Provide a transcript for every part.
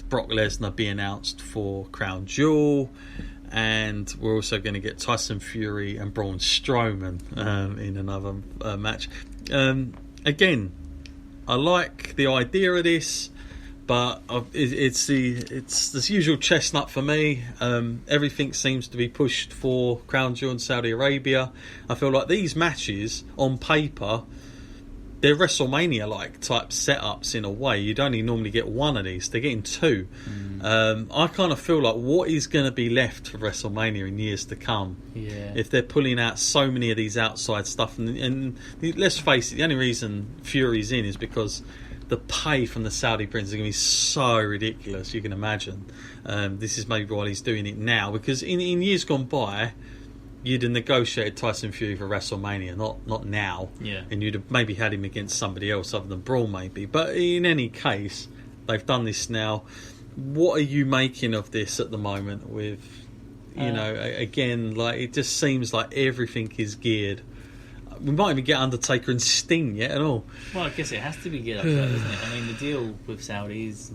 Brock Lesnar be announced for Crown Jewel, and we're also going to get Tyson Fury and Braun Strowman in another match. Again, I like the idea of this, but it's the usual chestnut for me. Everything seems to be pushed for Crown Jewel in Saudi Arabia. I feel like these matches on paper, they're WrestleMania-like type setups in a way. You'd only normally get one of these. They're getting two. I kind of feel like what is going to be left for WrestleMania in years to come, if they're pulling out so many of these outside stuff. And let's face it, the only reason Fury's in is because the pay from the Saudi prince is going to be so ridiculous, you can imagine. This is maybe why he's doing it now, because in years gone by, you'd have negotiated Tyson Fury for WrestleMania, not now. Yeah. And you'd have maybe had him against somebody else other than Braun, maybe. But in any case, they've done this now. What are you making of this at the moment? With, again, like it just seems like everything is geared. We might even get Undertaker and Sting yet at all. Well, I guess it has to be geared up for that, isn't it? I mean, the deal with Saudi is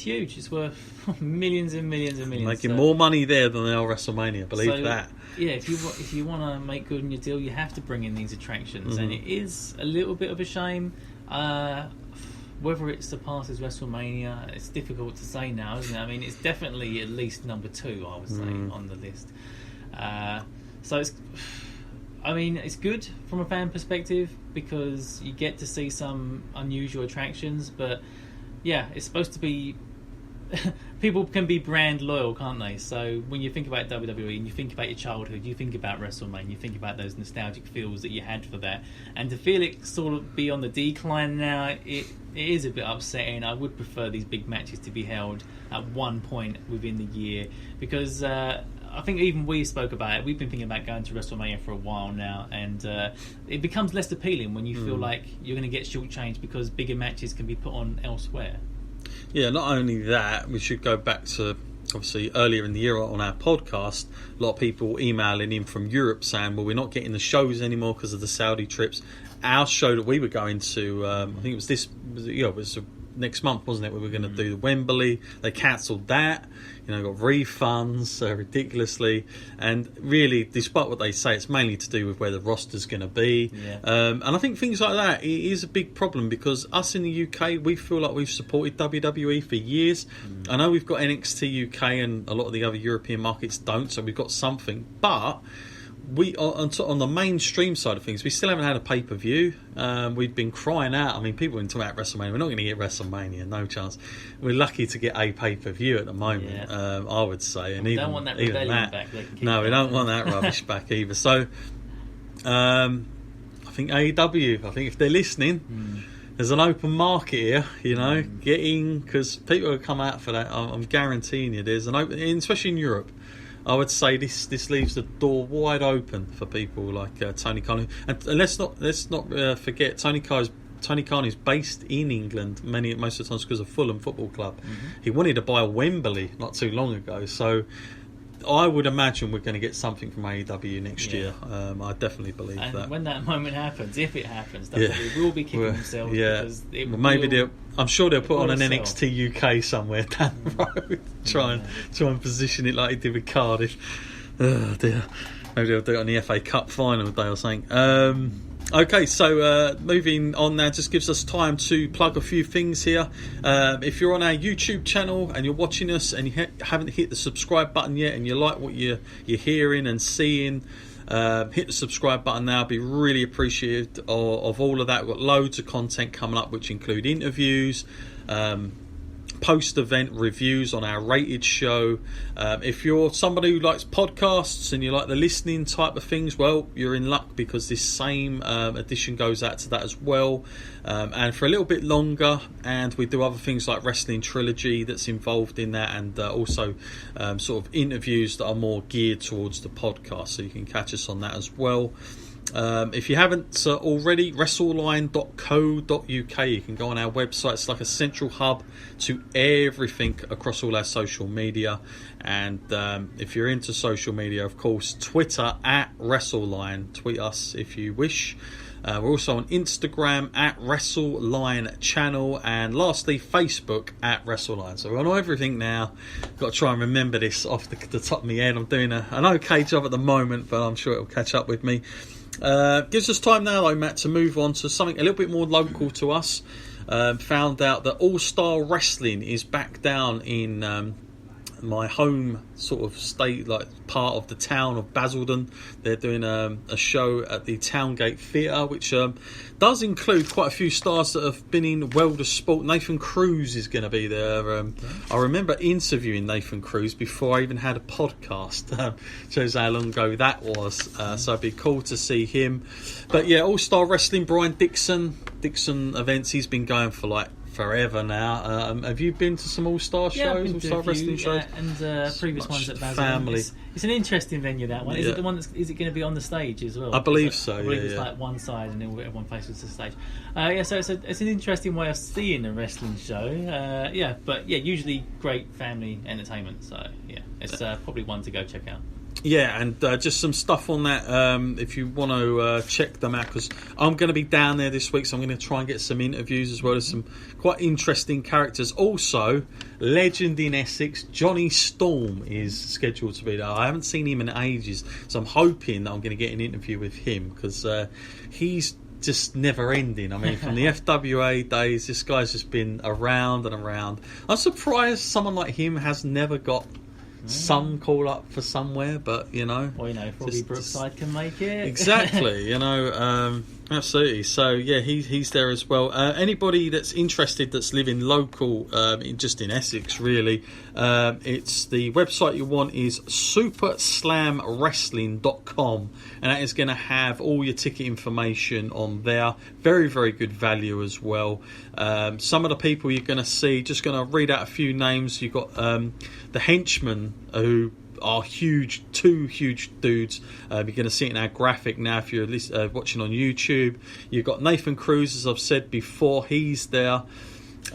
huge. It's worth millions and millions and millions. Making more money there than they are WrestleMania, believe that. Yeah, if you want to make good on your deal, you have to bring in these attractions. And it is a little bit of a shame. Whether it surpasses WrestleMania, it's difficult to say now, isn't it? I mean, it's definitely at least number 2, I would say, on the list. So it's... I mean, it's good from a fan perspective because you get to see some unusual attractions, but yeah, it's supposed to be... People can be brand loyal, can't they? So when you think about WWE and you think about your childhood, you think about WrestleMania, you think about those nostalgic feels that you had for that, and to feel it sort of be on the decline now, it is a bit upsetting. I would prefer these big matches to be held at one point within the year, because I think even we spoke about it. We've been thinking about going to WrestleMania for a while now, and it becomes less appealing when you feel like you're going to get shortchanged because bigger matches can be put on elsewhere. Yeah, not only that, we should go back to, obviously, earlier in the year on our podcast, a lot of people emailing in from Europe saying, well, we're not getting the shows anymore because of the Saudi trips. Our show that we were going to, I think it was next month, wasn't it? We were going to do the Wembley. They cancelled that. Got refunds ridiculously. And really, despite what they say, it's mainly to do with where the roster's going to be. Yeah. And I think things like that, it is a big problem because us in the UK, we feel like we've supported WWE for years. I know we've got NXT UK and a lot of the other European markets don't, so we've got something. But we on the mainstream side of things, we still haven't had a pay-per-view. We've been crying out. I mean, people have been talking about WrestleMania. We're not going to get WrestleMania, no chance. We're lucky to get a pay-per-view at the moment, I would say. And we don't want that rebellion back. No, we don't want that rubbish back either. So, I think AEW, if they're listening, there's an open market here, getting, because people will come out for that. I'm guaranteeing you there's an open, especially in Europe. I would say this leaves the door wide open for people like Tony Khan. And let's not forget Tony Khan is based in England most of the times because of Fulham Football Club. He wanted to buy a Wembley not too long ago, so I would imagine we're going to get something from AEW next year. I definitely believe that. And when that moment happens, if it happens, they will be kicking themselves. Because I'm sure they'll put on an NXT UK somewhere down the road. Try and position it like they did with Cardiff. Oh dear. Maybe they'll do it on the FA Cup final day or something. Okay, so moving on now, just gives us time to plug a few things here. If you're on our YouTube channel and you're watching us and you haven't hit the subscribe button yet and you like what you're hearing and seeing, hit the subscribe button now. Be really appreciative of all of that. We've got loads of content coming up, which include interviews, post-event reviews on our rated show. If you're somebody who likes podcasts and you like the listening type of things, well, you're in luck because this same edition goes out to that as well, and for a little bit longer. And we do other things like Wrestling Trilogy that's involved in that, and also sort of interviews that are more geared towards the podcast, so you can catch us on that as well. If you haven't already, WrestleLine.co.uk, you can go on our website. It's like a central hub to everything across all our social media. And if you're into social media, of course, Twitter @WrestleLine. Tweet us if you wish. We're also on Instagram at WrestleLine Channel, and lastly Facebook at WrestleLine. So we're on everything now. Got to try and remember this off the top of my head. I'm doing an okay job at the moment, but I'm sure it'll catch up with me. Gives us time now, though, Matt, to move on to something a little bit more local to us. Found out that All Star Wrestling is back down in my home sort of state, like part of the town of Basildon. They're doing a show at the Towngate Theatre, which does include quite a few stars that have been in World of Sport. Nathan Cruz is going to be there. I remember interviewing Nathan Cruz before I even had a podcast. Shows how long ago that was. So it'd be cool to see him. But yeah, All Star Wrestling, Brian Dixon events. He's been going for like forever now. Have you been to some All-Star shows, All-Star Wrestling shows? And previous ones at Basildon. Family. It's an interesting venue, that one. Is it the one is it going to be on the stage as well? I believe so. I believe it's like one side and then everyone faces the stage. So it's an interesting way of seeing a wrestling show. But usually great family entertainment. So yeah, it's probably one to go check out. Yeah, and just some stuff on that if you want to check them out, because I'm going to be down there this week, so I'm going to try and get some interviews as well as some quite interesting characters. Also, legend in Essex, Johnny Storm is scheduled to be there. I haven't seen him in ages, so I'm hoping that I'm going to get an interview with him, because he's just never ending. I mean, from the FWA days, this guy's just been around and around. I'm surprised someone like him has never got some call up for somewhere, but probably Brookside can make it. Exactly, absolutely. So yeah, he's there as well. Anybody that's interested that's living local, just in Essex, really, it's the website you want is superslamwrestling.com, and that is going to have all your ticket information on there. Very, very good value as well. Some of the people you're going to see, just going to read out a few names. You've got the Henchmen, who are huge, two huge dudes. You're going to see it in our graphic now if you're watching on YouTube. You've got Nathan Cruz, as I've said before, he's there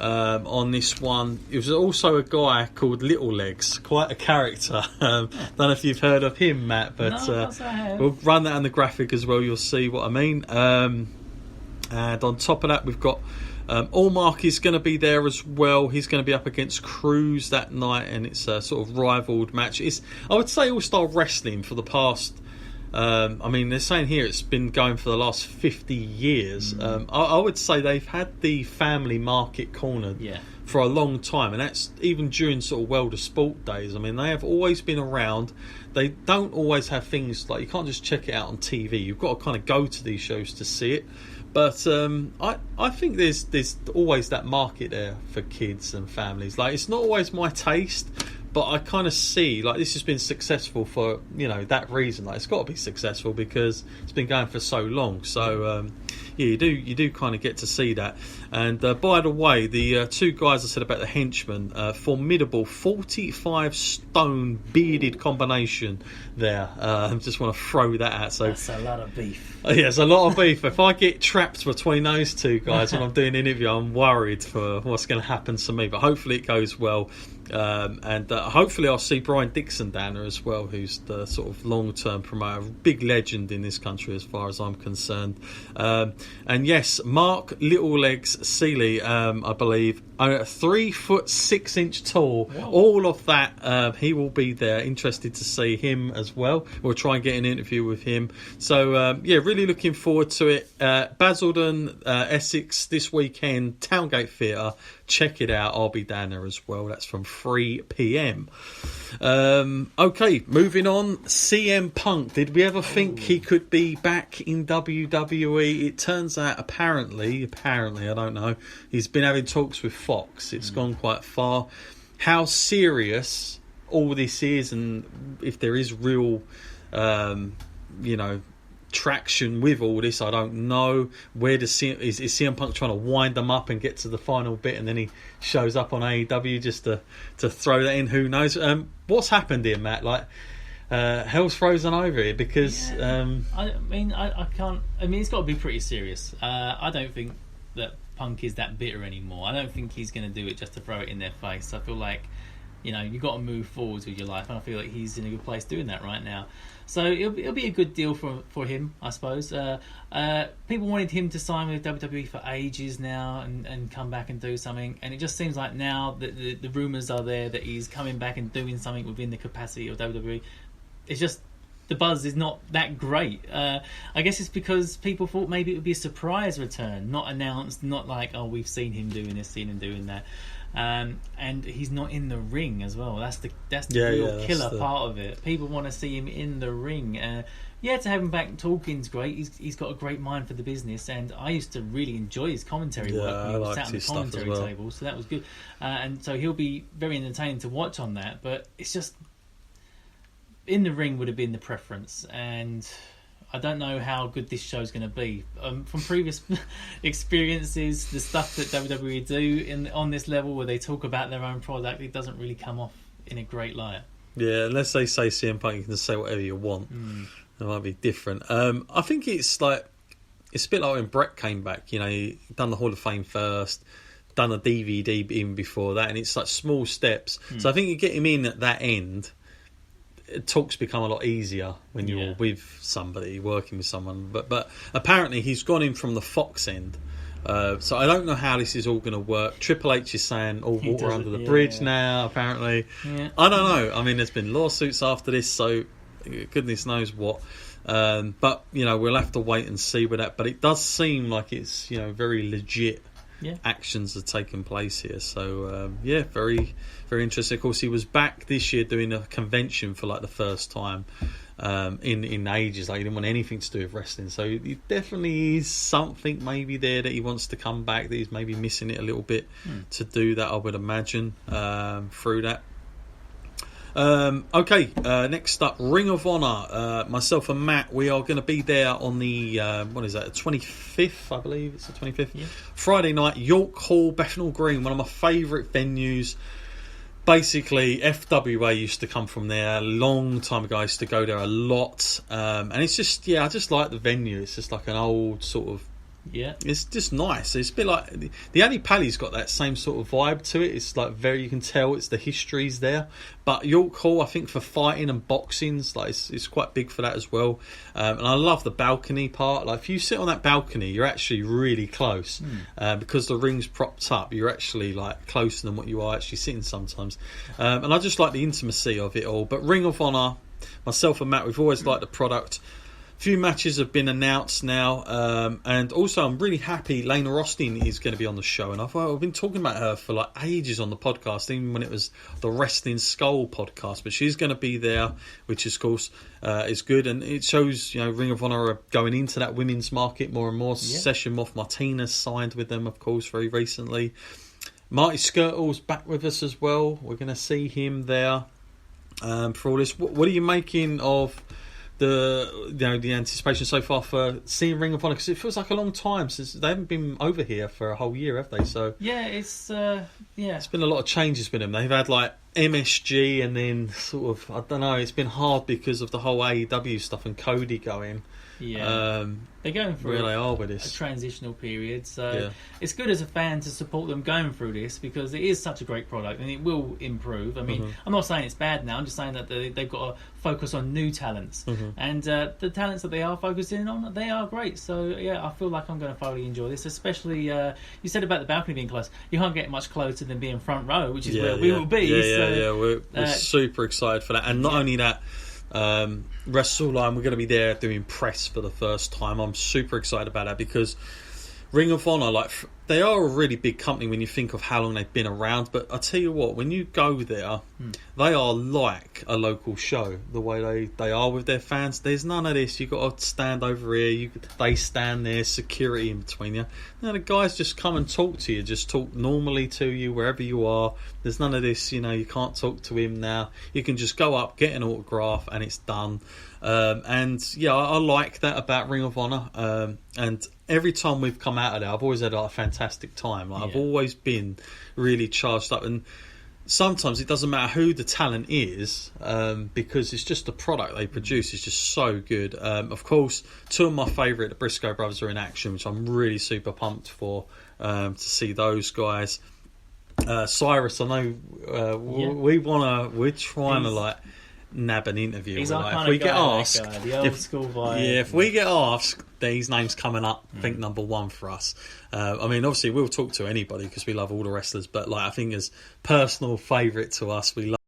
on this one. There's also a guy called Little Legs, quite a character. Don't know if you've heard of him, Matt, but we'll run that on the graphic as well. You'll see what I mean. And on top of that, we've got Allmark is going to be there as well. He's going to be up against Cruz that night, and it's a sort of rivaled match. I would say All-Star Wrestling for the past, they're saying here it's been going for the last 50 years. I would say they've had the family market cornered for a long time, and that's even during sort of World of Sport days. I mean, they have always been around. They don't always have things like, you can't just check it out on TV. You've got to kind of go to these shows to see it. But I think there's always that market there for kids and families. Like, it's not always my taste, but I kind of see, like, this has been successful for, that reason. Like, it's got to be successful because it's been going for so long. So you do kind of get to see that. And by the way, the two guys I said about the Henchmen, formidable 45 stone bearded combination there. Just want to throw that out. So that's a lot of beef. Yeah, it's a lot of beef. If I get trapped between those two guys when I'm doing an interview, I'm worried for what's going to happen to me. But hopefully it goes well. And hopefully I'll see Brian Dixon down there as well, who's the sort of long-term promoter, big legend in this country as far as I'm concerned. And yes, Mark Little Legs Seeley, I believe, 3 foot 6 inch tall. Whoa. All of that, he will be there. Interested to see him as well. We'll try and get an interview with him. So really looking forward to it. Basildon, Essex this weekend, Towngate Theatre. Check it out. I'll be down there as well. That's from 3 p.m. Okay, moving on. CM Punk. Did we ever think he could be back in WWE? It turns out, apparently, I don't know, he's been having talks with Fox. It's gone quite far. How serious all this is, and if there is real, traction with all this, I don't know. Where does is CM Punk trying to wind them up and get to the final bit, and then he shows up on AEW just to throw that in? Who knows? What's happened here, Matt? Like, hell's frozen over here because I can't. I mean, it's got to be pretty serious. I don't think that Punk is that bitter anymore. I don't think he's going to do it just to throw it in their face. I feel like you've got to move forwards with your life, and I feel like he's in a good place doing that right now. So it'll be a good deal for him, I suppose. People wanted him to sign with WWE for ages now and come back and do something, and it just seems like now that the rumours are there that he's coming back and doing something within the capacity of WWE. It's just the buzz is not that great. I guess it's because people thought maybe it would be a surprise return, not announced, not like, oh, we've seen him doing this, seen him doing that. And he's not in the ring as well. That's the real killer part of it. People want to see him in the ring. To have him back talking's great. He's got a great mind for the business, and I used to really enjoy his commentary work when he was sat on the commentary table. So that was good, and so he'll be very entertaining to watch on that. But it's just in the ring would have been the preference, and I don't know how good this show's going to be. From previous experiences, the stuff that WWE do on this level where they talk about their own product, it doesn't really come off in a great light. Yeah, unless they say CM Punk, you can just say whatever you want. It might be different. I think it's a bit like when Brett came back. He done the Hall of Fame first, done a DVD even before that, and it's like small steps. So I think you get him in at that end. Talks become a lot easier when you're with somebody, working with someone. But apparently he's gone in from the Fox end. So I don't know how this is all going to work. Triple H is saying all water under the bridge now, apparently. Yeah. I don't know. I mean, there's been lawsuits after this, so goodness knows what. But, we'll have to wait and see with that. But it does seem like it's, very legit actions are taking place here. So, very, very interesting. Of course, he was back this year doing a convention for like the first time in ages. Like, he didn't want anything to do with wrestling. So he definitely is something maybe there that he wants to come back, that he's maybe missing it a little bit to do that, I would imagine, through that. Next up, Ring of Honor. Myself and Matt, we are going to be there on the 25th, I believe it's the 25th, Friday night, York Hall, Bethnal Green, one of my favourite venues. Basically, FWA used to come from there a long time ago. I used to go there a lot, and it's just I just like the venue. It's just like an old sort of. Yeah, it's just nice. It's a bit like the Annie Pally's got that same sort of vibe to it. It's like you can tell it's the history's there. But York Hall, I think for fighting and boxing's like it's quite big for that as well. And I love the balcony part. Like if you sit on that balcony, you're actually really close because the ring's propped up. You're actually like closer than what you are actually sitting sometimes. And I just like the intimacy of it all. But Ring of Honor, myself and Matt, we've always liked the product. Few matches have been announced now, and also I'm really happy Lena Rostin is going to be on the show, and I've been talking about her for like ages on the podcast, even when it was the Wrestling Skull podcast, but she's going to be there, which of course is good, and it shows Ring of Honor are going into that women's market more and more. Session Moth Martinez signed with them, of course, very recently. Marty Skirtle's back with us as well. We're going to see him there for all this. What are you making of the anticipation so far for seeing Ring of Honor? Because it feels like a long time since they haven't been over here for a whole year, have they? So it's been a lot of changes with them. They've had like MSG, and then sort of I don't know. It's been hard because of the whole AEW stuff and Cody going. They're going through where they are with this a transitional period, so it's good as a fan to support them going through this because it is such a great product and it will improve. I mean, I'm not saying it's bad now. I'm just saying that they've got to focus on new talents, and the talents that they are focusing on, they are great. So I feel like I'm going to thoroughly enjoy this. Especially you said about the balcony being close. You can't get much closer than being front row, which is where we will be. We're super excited for that, and not only that. WrestleLine, we're going to be there doing press for the first time. I'm super excited about that because Ring of Honor, they are a really big company when you think of how long they've been around. But I tell you what, when you go there, they are like a local show. The way they are with their fans, there's none of this. You got to stand over here. They stand there, security in between you. No, the guys just come and talk to you. Just talk normally to you wherever you are. There's none of this. You can't talk to him now. You can just go up, get an autograph, and it's done. I like that about Ring of Honor. And every time we've come out of there, I've always had a fantastic time. I've always been really charged up, and sometimes it doesn't matter who the talent is, because it's just the product they produce is just so good. Of course, two of my favourite, the Briscoe brothers, are in action, which I'm really super pumped for, to see those guys. Cyrus, I know we're trying to like nab an interview. He's our like, kind if we of get guy, asked, that guy, the old school vibe. yeah, if we get asked, his name's coming up. I think number one for us. I mean, obviously we'll talk to anybody because we love all the wrestlers, but like I think as personal favourite to us, we love